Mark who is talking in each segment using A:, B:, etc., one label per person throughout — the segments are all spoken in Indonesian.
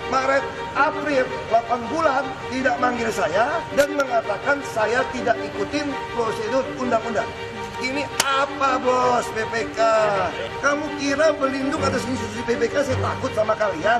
A: Maret, April, 8 bulan tidak manggil saya dan mengatakan saya tidak ikutin prosedur undang-undang. Ini apa bos BPK? Kamu kira berlindung atas institusi BPK saya takut sama kalian?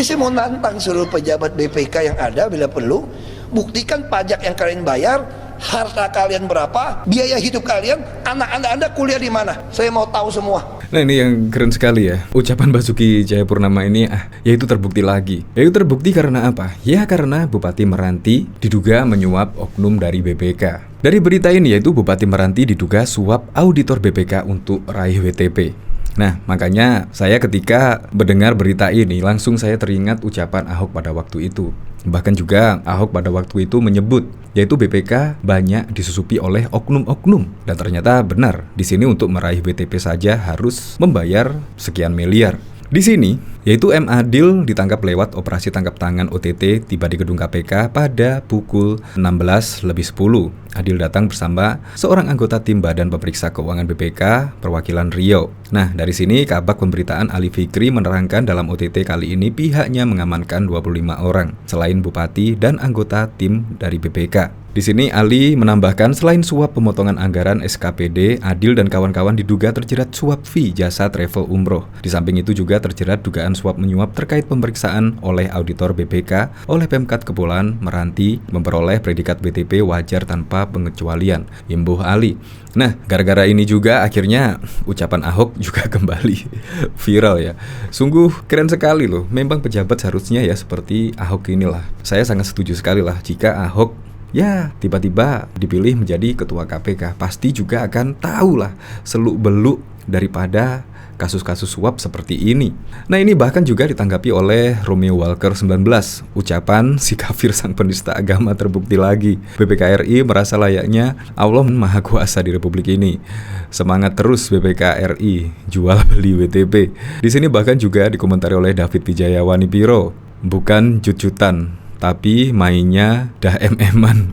A: Saya mau nantang seluruh pejabat BPK yang ada bila perlu, buktikan pajak yang kalian bayar, harta kalian berapa, biaya hidup kalian, anak-anak Anda kuliah di mana. Saya mau tahu semua.
B: Nah ini yang keren sekali ya, ucapan Basuki Cahayapurnama ini yaitu terbukti lagi. Yaitu terbukti karena apa? Ya karena Bupati Meranti diduga menyuap oknum dari BPK. Dari berita ini yaitu Bupati Meranti diduga suap auditor BPK untuk raih WTP. Nah, makanya saya ketika mendengar berita ini langsung saya teringat ucapan Ahok pada waktu itu. Bahkan juga Ahok pada waktu itu menyebut yaitu BPK banyak disusupi oleh oknum-oknum, dan ternyata benar. Di sini untuk meraih WTP saja harus membayar sekian miliar. Di sini, yaitu M. Adil ditangkap lewat operasi tangkap tangan OTT tiba di gedung KPK pada pukul 16:10. Adil datang bersama seorang anggota tim Badan Pemeriksa Keuangan BPK perwakilan Riau. Nah, dari sini Kabag Pemberitaan Ali Fikri menerangkan dalam OTT kali ini pihaknya mengamankan 25 orang, selain bupati dan anggota tim dari BPK. Di sini Ali menambahkan selain suap pemotongan anggaran SKPD, Adil dan kawan-kawan diduga terjerat suap fee jasa travel umroh. Di samping itu juga terjerat dugaan suap menyuap terkait pemeriksaan oleh auditor BPK oleh Pemkat Kepulauan Meranti memperoleh predikat BTP wajar tanpa pengecualian, imbuh Ali. Nah, gara-gara ini juga akhirnya ucapan Ahok juga kembali viral ya. Sungguh keren sekali loh. Memang pejabat seharusnya ya seperti Ahok inilah. Saya sangat setuju sekali lah jika Ahok ya tiba-tiba dipilih menjadi ketua KPK, pasti juga akan tahu lah seluk-beluk daripada kasus-kasus suap seperti ini. Nah ini bahkan juga ditanggapi oleh Romeo Walker 19. Ucapan si kafir sang penista agama terbukti lagi. BPK RI merasa layaknya Allah Maha Kuasa di Republik ini. Semangat terus BPK RI, jual beli WTP. Di sini bahkan juga dikomentari oleh David Wijayawani Piro. Bukan cut-cutan, tapi mainnya dah em-eman.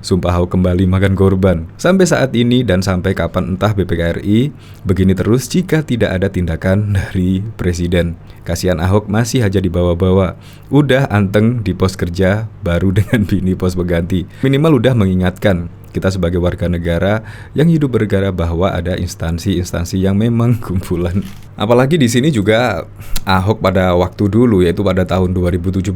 B: Sumpah Ahok kembali makan korban. Sampai saat ini dan sampai kapan entah BPK RI begini terus jika tidak ada tindakan dari Presiden. Kasihan Ahok masih aja dibawa-bawa. Udah anteng di pos kerja baru dengan bini pos pengganti. Minimal udah mengingatkan kita sebagai warga negara yang hidup bernegara bahwa ada instansi-instansi yang memang kumpulan. Apalagi di sini juga Ahok pada waktu dulu yaitu pada tahun 2017.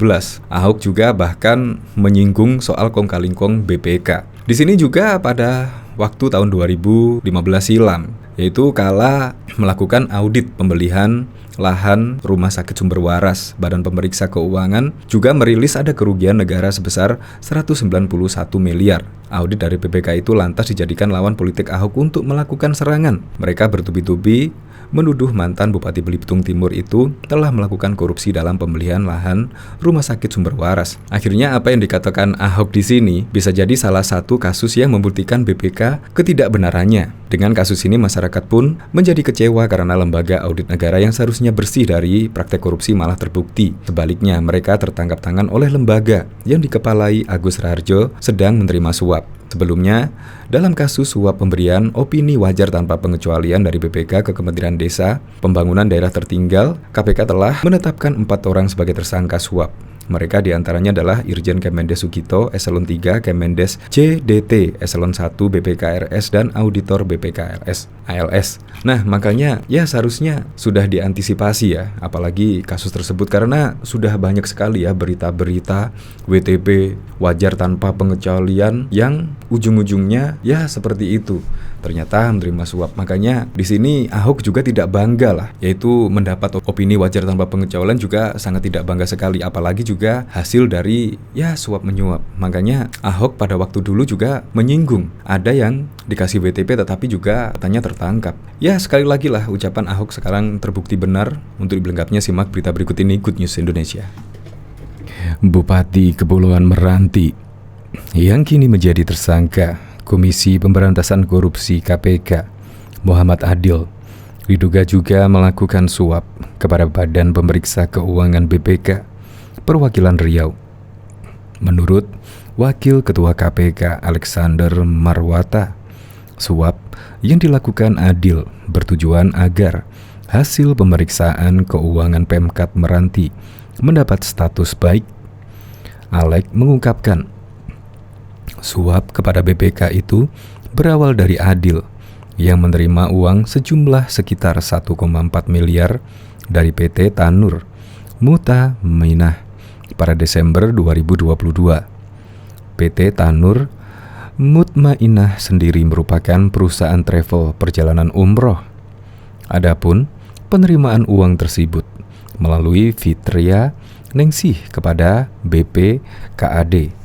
B: Ahok juga bahkan menyinggung soal kong-kali-kong BPK. Di sini juga pada waktu tahun 2015 silam, yaitu kala melakukan audit pembelian lahan Rumah Sakit Sumber Waras. Badan Pemeriksa Keuangan juga merilis ada kerugian negara sebesar 191 miliar. Audit dari BPK itu lantas dijadikan lawan politik Ahok untuk melakukan serangan. Mereka bertubi-tubi menuduh mantan Bupati Belitung Timur itu telah melakukan korupsi dalam pembelian lahan Rumah Sakit Sumber Waras. Akhirnya apa yang dikatakan Ahok di sini bisa jadi salah satu kasus yang membuktikan BPK ketidakbenarannya. Dengan kasus ini masyarakat pun menjadi kecewa karena lembaga audit negara yang seharusnya bersih dari praktek korupsi malah terbukti. Sebaliknya mereka tertangkap tangan oleh lembaga yang dikepalai Agus Raharjo sedang menerima suap. Sebelumnya, dalam kasus suap pemberian opini wajar tanpa pengecualian dari BPK ke Kementerian Desa, Pembangunan Daerah Tertinggal, KPK telah menetapkan 4 orang sebagai tersangka suap. Mereka diantaranya adalah Irjen Kemendes Sugito, Eselon 3, Kemendes CDT, Eselon 1, BPKRS, dan Auditor BPKRS, ALS. Nah, makanya ya seharusnya sudah diantisipasi ya, apalagi kasus tersebut karena sudah banyak sekali ya berita-berita WTP wajar tanpa pengecualian yang ujung-ujungnya ya seperti itu. Ternyata menerima suap. Makanya di sini Ahok juga tidak bangga lah, yaitu mendapat opini wajar tanpa pengecualian juga sangat tidak bangga sekali, apalagi juga hasil dari ya suap menyuap. Makanya Ahok pada waktu dulu juga menyinggung ada yang dikasih WTP tetapi juga katanya tertangkap. Ya sekali lagi lah ucapan Ahok sekarang terbukti benar. Untuk lebih lengkapnya simak berita berikut ini, Good News Indonesia. Bupati Kepulauan Meranti yang kini menjadi tersangka Komisi Pemberantasan Korupsi KPK, Muhammad Adil, diduga juga melakukan suap kepada Badan Pemeriksa Keuangan BPK, Perwakilan Riau. Menurut Wakil Ketua KPK Alexander Marwata, suap yang dilakukan Adil bertujuan agar hasil pemeriksaan keuangan Pemkat Meranti mendapat status baik. Alex mengungkapkan, suap kepada BPK itu berawal dari Adil yang menerima uang sejumlah sekitar 1,4 miliar dari PT Tanur Mutmainah pada Desember 2022. PT Tanur Mutmainah sendiri merupakan perusahaan travel perjalanan umroh. Adapun penerimaan uang tersebut melalui Fitria Ningsih kepada BP KAD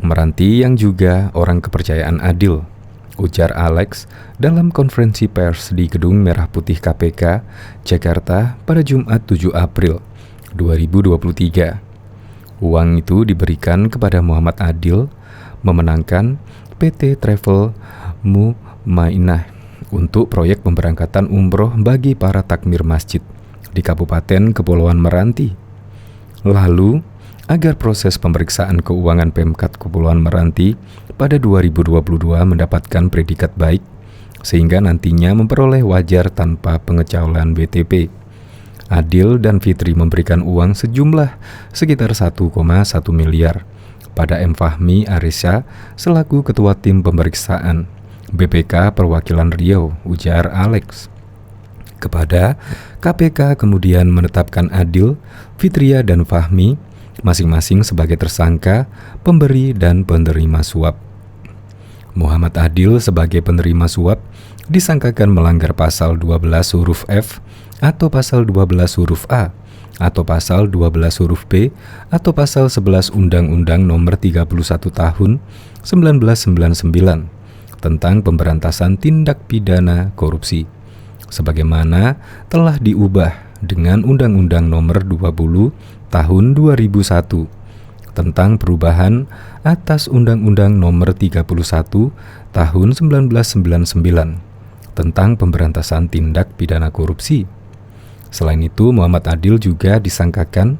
B: Meranti yang juga orang kepercayaan Adil, ujar Alex dalam konferensi pers di Gedung Merah Putih KPK, Jakarta pada Jumat 7 April 2023. Uang itu diberikan kepada Muhammad Adil memenangkan PT Travel Mutmainah untuk proyek pemberangkatan umroh bagi para takmir masjid di Kabupaten Kepulauan Meranti. Lalu, agar proses pemeriksaan keuangan Pemkat Kepulauan Meranti pada 2022 mendapatkan predikat baik, sehingga nantinya memperoleh wajar tanpa pengecaulan BTP. Adil dan Fitri memberikan uang sejumlah sekitar 1,1 miliar pada M. Fahmi Arisya selaku Ketua Tim Pemeriksaan BPK Perwakilan Riau, ujar Alex. Kepada KPK kemudian menetapkan Adil, Fitria, dan Fahmi masing-masing sebagai tersangka, pemberi, dan penerima suap. Muhammad Adil sebagai penerima suap disangkakan melanggar pasal 12 huruf F atau pasal 12 huruf A atau pasal 12 huruf B atau pasal 11 Undang-Undang Nomor 31 Tahun 1999 tentang pemberantasan tindak pidana korupsi, sebagaimana telah diubah dengan Undang-Undang Nomor 20 Tahun 2001 tentang perubahan atas Undang-Undang Nomor 31 Tahun 1999 tentang pemberantasan tindak pidana korupsi. Selain itu, Muhammad Adil juga disangkakan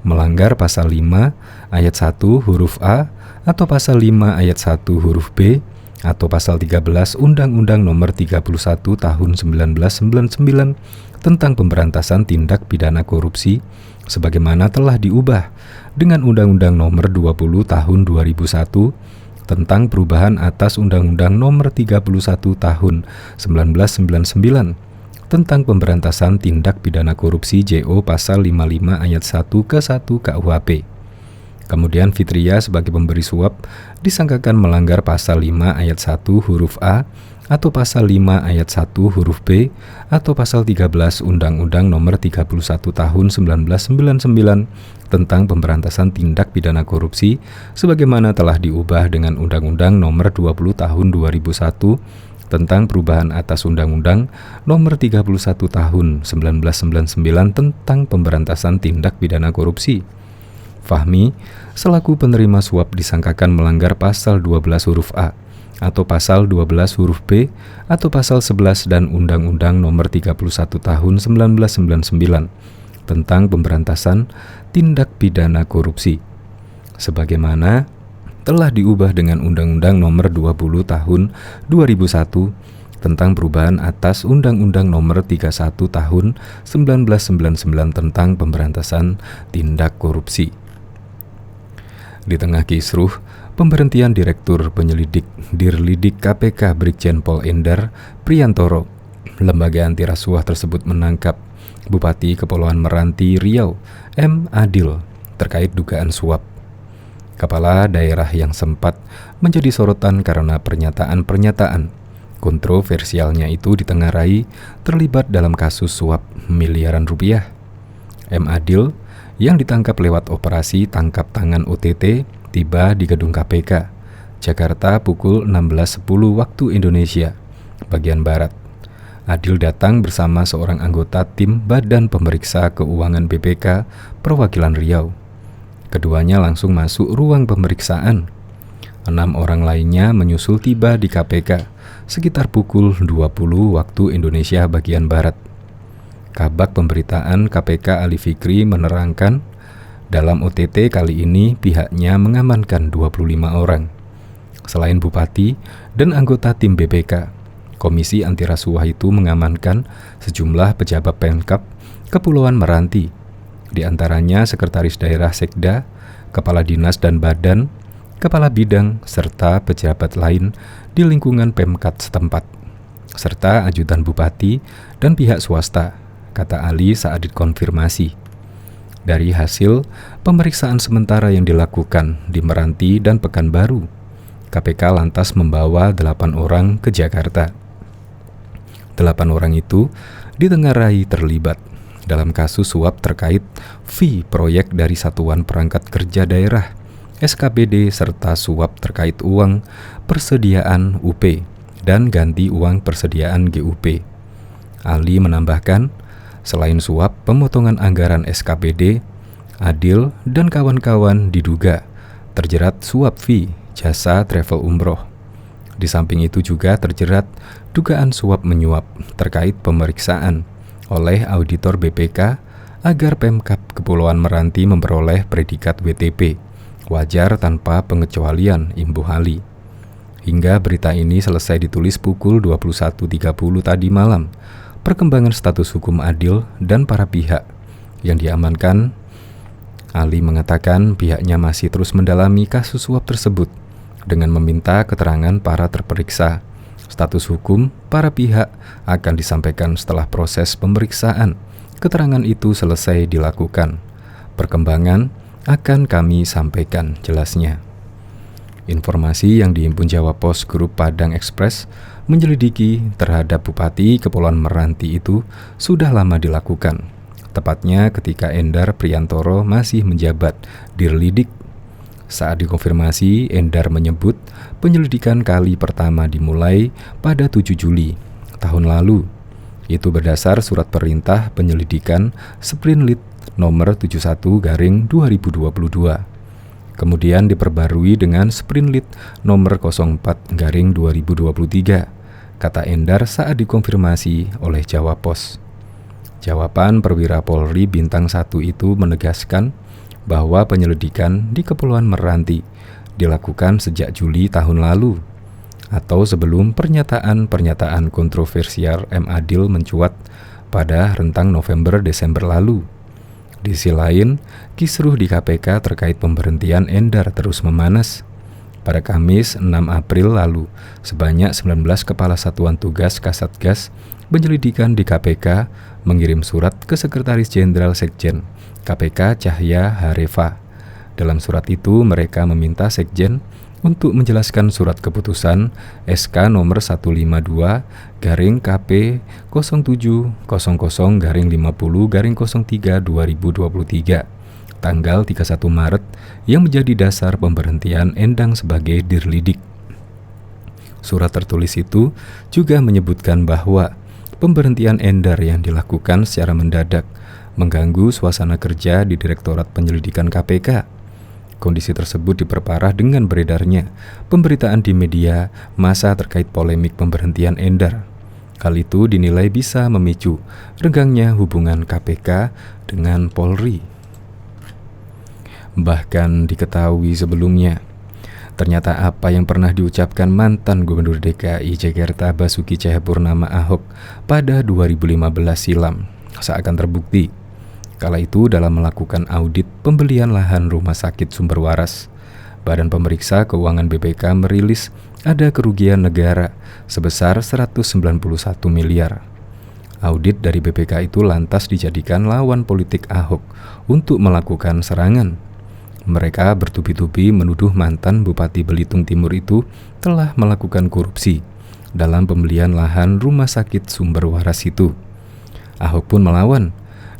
B: melanggar pasal 5 ayat 1 huruf A atau pasal 5 ayat 1 huruf B atau pasal 13 Undang-Undang Nomor 31 Tahun 1999 tentang pemberantasan tindak pidana korupsi, sebagaimana telah diubah dengan Undang-Undang Nomor 20 Tahun 2001 tentang perubahan atas Undang-Undang Nomor 31 Tahun 1999 tentang pemberantasan tindak pidana korupsi JO pasal 55 ayat 1 ke 1 KUHP. Kemudian Fitria sebagai pemberi suap disangkakan melanggar pasal 5 ayat 1 huruf A atau pasal 5 ayat 1 huruf B atau pasal 13 Undang-Undang Nomor 31 Tahun 1999 tentang pemberantasan tindak pidana korupsi, sebagaimana telah diubah dengan Undang-Undang Nomor 20 Tahun 2001 tentang perubahan atas Undang-Undang Nomor 31 Tahun 1999 tentang pemberantasan tindak pidana korupsi. Fahmi selaku penerima suap disangkakan melanggar pasal 12 huruf A atau pasal 12 huruf B atau pasal 11 dan Undang-Undang Nomor 31 Tahun 1999 tentang pemberantasan tindak pidana korupsi, sebagaimana telah diubah dengan Undang-Undang Nomor 20 Tahun 2001 tentang perubahan atas Undang-Undang Nomor 31 Tahun 1999 tentang pemberantasan tindak korupsi. Di tengah kisruh pemberhentian Direktur Penyelidik Dirlidik KPK Brigjen Pol Endar Priantoro, lembaga anti rasuah tersebut menangkap Bupati Kepulauan Meranti Riau M. Adil terkait dugaan suap. Kepala daerah yang sempat menjadi sorotan karena pernyataan-pernyataan kontroversialnya itu ditengarai terlibat dalam kasus suap miliaran rupiah. M. Adil yang ditangkap lewat operasi tangkap tangan OTT tiba di gedung KPK, Jakarta pukul 16.10 waktu Indonesia bagian Barat. Adil datang bersama seorang anggota tim Badan Pemeriksa Keuangan BPK Perwakilan Riau. Keduanya langsung masuk ruang pemeriksaan. 6 orang lainnya menyusul tiba di KPK sekitar pukul 20 waktu Indonesia bagian Barat. Kabag Pemberitaan KPK Ali Fikri menerangkan, dalam OTT kali ini pihaknya mengamankan 25 orang. Selain bupati dan anggota tim BPK, Komisi Anti Rasuah itu mengamankan sejumlah pejabat Pemkab Kepulauan Meranti, di antaranya Sekretaris Daerah Sekda, Kepala Dinas dan Badan, Kepala Bidang, serta pejabat lain di lingkungan Pemkat setempat, serta ajudan bupati dan pihak swasta, kata Ali saat dikonfirmasi. Dari hasil pemeriksaan sementara yang dilakukan di Meranti dan Pekanbaru, KPK lantas membawa 8 orang ke Jakarta. 8 orang itu ditengarai terlibat dalam kasus suap terkait fee proyek dari Satuan Perangkat Kerja Daerah, SKPD, serta suap terkait uang persediaan UP dan ganti uang persediaan GUP. Ali menambahkan, selain suap pemotongan anggaran SKPD, Adil dan kawan-kawan diduga terjerat suap fee jasa travel umroh. Di samping itu juga terjerat dugaan suap menyuap terkait pemeriksaan oleh auditor BPK agar Pemkab Kepulauan Meranti memperoleh predikat WTP wajar tanpa pengecualian, imbuh Ali. Hingga berita ini selesai ditulis pukul 21.30 tadi malam, perkembangan status hukum Adil dan para pihak yang diamankan, Ali mengatakan pihaknya masih terus mendalami kasus suap tersebut dengan meminta keterangan para terperiksa. Status hukum para pihak akan disampaikan setelah proses pemeriksaan keterangan itu selesai dilakukan. Perkembangan akan kami sampaikan, jelasnya. Informasi yang dihimpun Jawa Pos Grup Padang Express menyelidiki terhadap Bupati Kepulauan Meranti itu sudah lama dilakukan, tepatnya ketika Endar Priantoro masih menjabat Dirlidik. Saat dikonfirmasi, Endar menyebut penyelidikan kali pertama dimulai pada 7 Juli tahun lalu. Itu berdasar surat perintah penyelidikan Sprinlit nomor 71/2022. Kemudian diperbarui dengan Sprinlit nomor 04/2023, kata Endar saat dikonfirmasi oleh Jawa Pos. Jawaban perwira Polri Bintang 1 itu menegaskan bahwa penyelidikan di Kepulauan Meranti dilakukan sejak Juli tahun lalu, atau sebelum pernyataan-pernyataan kontroversial M. Adil mencuat pada rentang November-Desember lalu. Di sisi lain, kisruh di KPK terkait pemberhentian Endar terus memanas. Pada Kamis 6 April lalu, sebanyak 19 kepala satuan tugas Kasatgas penyelidikan di KPK mengirim surat ke Sekretaris Jenderal Sekjen KPK Cahya Harefa. Dalam surat itu, mereka meminta Sekjen untuk menjelaskan surat keputusan SK nomor 152-KP0700-50-03-2023 tanggal 31 Maret yang menjadi dasar pemberhentian Endang sebagai Dirlidik. Surat tertulis itu juga menyebutkan bahwa pemberhentian Endar yang dilakukan secara mendadak mengganggu suasana kerja di Direktorat Penyelidikan KPK. Kondisi tersebut diperparah dengan beredarnya pemberitaan di media massa terkait polemik pemberhentian Endar. Hal itu dinilai bisa memicu renggangnya hubungan KPK dengan Polri. Bahkan diketahui sebelumnya, ternyata apa yang pernah diucapkan mantan Gubernur DKI Jakarta Basuki Cahayapurnama Ahok pada 2015 silam seakan terbukti. Kala itu dalam melakukan audit pembelian lahan rumah sakit Sumber Waras, Badan Pemeriksa Keuangan BPK merilis ada kerugian negara sebesar 191 miliar. Audit dari BPK itu lantas dijadikan lawan politik Ahok untuk melakukan serangan. Mereka bertubi-tubi menuduh mantan Bupati Belitung Timur itu telah melakukan korupsi dalam pembelian lahan rumah sakit Sumber Waras itu. Ahok pun melawan.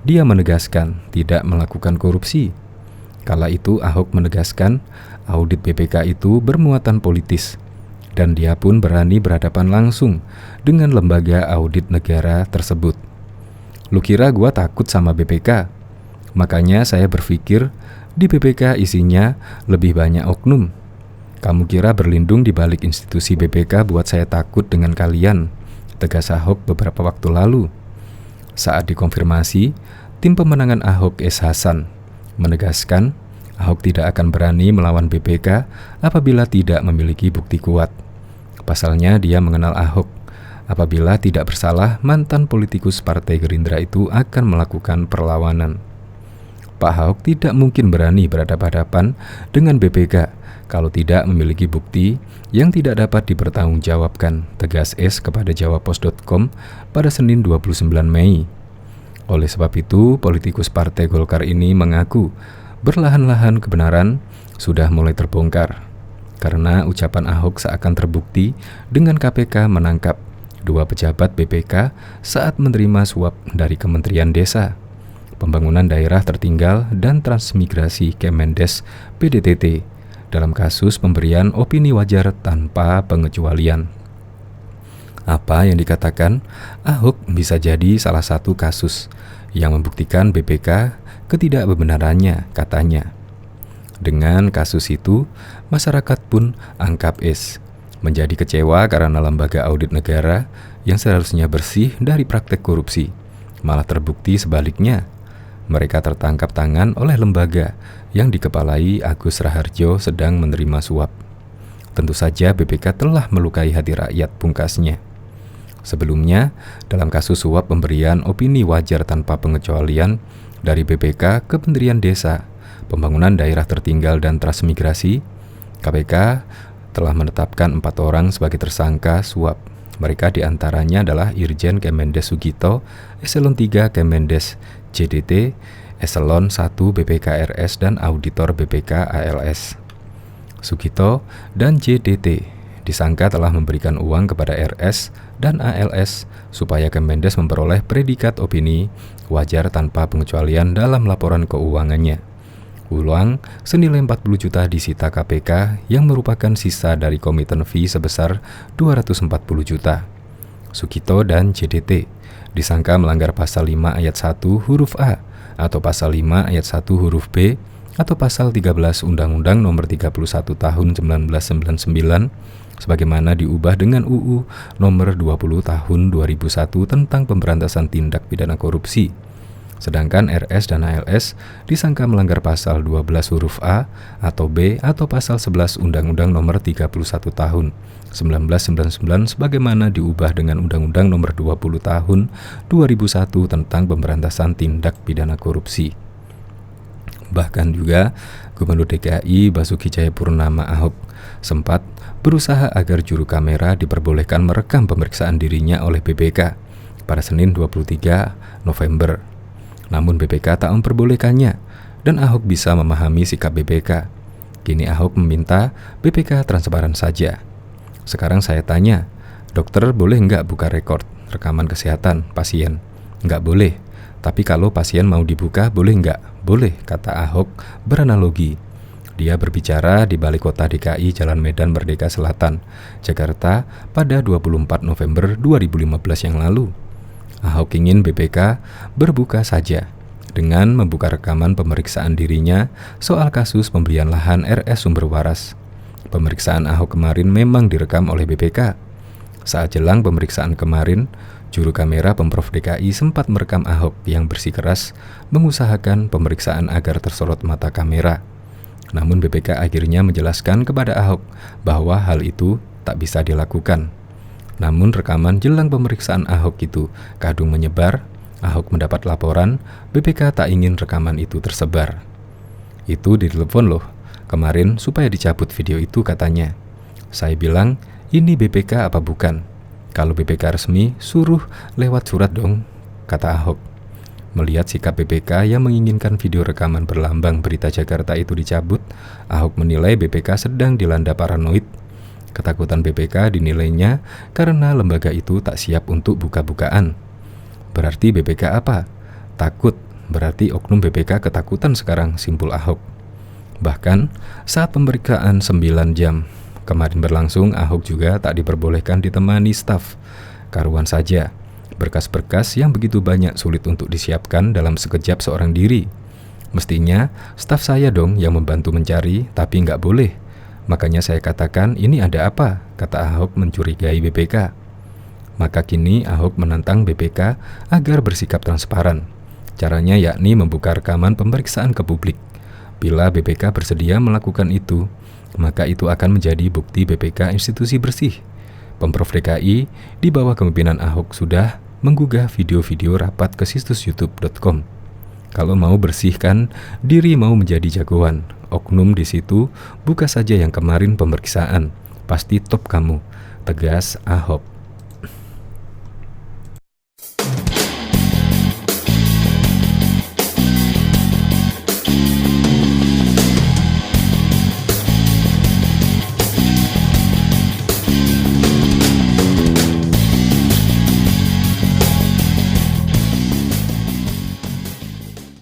B: Dia menegaskan tidak melakukan korupsi. Kala itu Ahok menegaskan audit BPK itu bermuatan politis dan dia pun berani berhadapan langsung dengan lembaga audit negara tersebut. Lu kira gua takut sama BPK? Makanya saya berpikir di BPK isinya lebih banyak oknum. Kamu kira berlindung di balik institusi BPK buat saya takut dengan kalian, tegas Ahok beberapa waktu lalu. Saat dikonfirmasi, tim pemenangan Ahok S. Hasan menegaskan Ahok tidak akan berani melawan BPK apabila tidak memiliki bukti kuat. Pasalnya dia mengenal Ahok. Apabila tidak bersalah, mantan politikus Partai Gerindra itu akan melakukan perlawanan. Pak Ahok tidak mungkin berani berhadapan-hadapan dengan BPK kalau tidak memiliki bukti yang tidak dapat dipertanggungjawabkan, tegas S kepada jawapos.com pada Senin 29 Mei. Oleh sebab itu, politikus Partai Golkar ini mengaku berlahan-lahan kebenaran sudah mulai terbongkar karena ucapan Ahok seakan terbukti dengan KPK menangkap 2 pejabat BPK saat menerima suap dari Kementerian Desa, Pembangunan Daerah Tertinggal dan Transmigrasi Kemendes PDTT dalam kasus pemberian opini wajar tanpa pengecualian. Apa yang dikatakan Ahok bisa jadi salah satu kasus yang membuktikan BPK ketidakbenarannya, katanya. Dengan kasus itu, masyarakat pun anggap S menjadi kecewa karena lembaga audit negara yang seharusnya bersih dari praktek korupsi malah terbukti sebaliknya. Mereka tertangkap tangan oleh lembaga yang dikepalai Agus Raharjo sedang menerima suap. Tentu saja BPK telah melukai hati rakyat, pungkasnya. Sebelumnya, dalam kasus suap pemberian opini wajar tanpa pengecualian dari BPK ke Kementerian Desa, Pembangunan Daerah Tertinggal dan Transmigrasi, KPK telah menetapkan 4 orang sebagai tersangka suap. Mereka diantaranya adalah Irjen Kemendes Sugito, Eselon 3 Kemendes JDT, Eselon 1 BPK RS, dan Auditor BPK ALS. Sugito dan JDT disangka telah memberikan uang kepada RS dan ALS supaya Kemendes memperoleh predikat opini wajar tanpa pengecualian dalam laporan keuangannya. Uang senilai 40 juta disita KPK yang merupakan sisa dari komitmen fee sebesar 240 juta. Sugito dan JDT disangka melanggar pasal 5 ayat 1 huruf A atau pasal 5 ayat 1 huruf B atau pasal 13 Undang-Undang Nomor 31 Tahun 1999 sebagaimana diubah dengan UU Nomor 20 Tahun 2001 tentang Pemberantasan Tindak Pidana Korupsi. Sedangkan RS dan ALS disangka melanggar pasal 12 huruf A atau B atau pasal 11 Undang-Undang Nomor 31 Tahun 1999 sebagaimana diubah dengan Undang-Undang Nomor 20 Tahun 2001 tentang Pemberantasan Tindak Pidana Korupsi. Bahkan juga Gubernur DKI Basuki Cahayapurnama Ahok sempat berusaha agar juru kamera diperbolehkan merekam pemeriksaan dirinya oleh BPK pada Senin 23 November. Namun BPK tak memperbolehkannya dan Ahok bisa memahami sikap BPK. Kini Ahok meminta BPK transparan saja. Sekarang saya tanya, dokter boleh nggak buka rekor rekaman kesehatan pasien? Nggak boleh. Tapi kalau pasien mau dibuka boleh nggak? Boleh, kata Ahok beranalogi. Dia berbicara di Balai Kota DKI Jalan Medan Merdeka Selatan, Jakarta pada 24 November 2015 yang lalu. Ahok ingin BPK berbuka saja dengan membuka rekaman pemeriksaan dirinya soal kasus pembelian lahan RS Sumber Waras. Pemeriksaan Ahok kemarin memang direkam oleh BPK. Saat jelang pemeriksaan kemarin, juru kamera Pemprov DKI sempat merekam Ahok yang bersikeras mengusahakan pemeriksaan agar tersorot mata kamera. Namun BPK akhirnya menjelaskan kepada Ahok bahwa hal itu tak bisa dilakukan. Namun rekaman jelang pemeriksaan Ahok itu kadung menyebar. Ahok mendapat laporan BPK tak ingin rekaman itu tersebar. Itu ditelepon loh kemarin supaya dicabut video itu, katanya. Saya bilang, ini BPK apa bukan? Kalau BPK resmi suruh lewat surat dong, kata Ahok. Melihat sikap BPK yang menginginkan video rekaman berlambang Berita Jakarta itu dicabut, Ahok menilai BPK sedang dilanda paranoid. Ketakutan BPK dinilainya karena lembaga itu tak siap untuk buka-bukaan. Berarti BPK apa? Takut. Berarti oknum BPK ketakutan sekarang, simpul Ahok. Bahkan saat pemeriksaan 9 jam kemarin berlangsung, Ahok juga tak diperbolehkan ditemani staf. Karuan saja, berkas-berkas yang begitu banyak sulit untuk disiapkan dalam sekejap seorang diri. Mestinya staf saya dong yang membantu mencari, tapi nggak boleh. Makanya saya katakan, ini ada apa? Kata Ahok mencurigai BPK. Maka kini Ahok menantang BPK agar bersikap transparan. Caranya yakni membuka rekaman pemeriksaan ke publik. Bila BPK bersedia melakukan itu, maka itu akan menjadi bukti BPK institusi bersih. Pemprov DKI di bawah kepemimpinan Ahok sudah menggugah video-video rapat ke situs youtube.com. Kalau mau bersihkan diri, mau menjadi jagoan, oknum di situ buka saja yang kemarin pemeriksaan, pasti top kamu, tegas Ahok.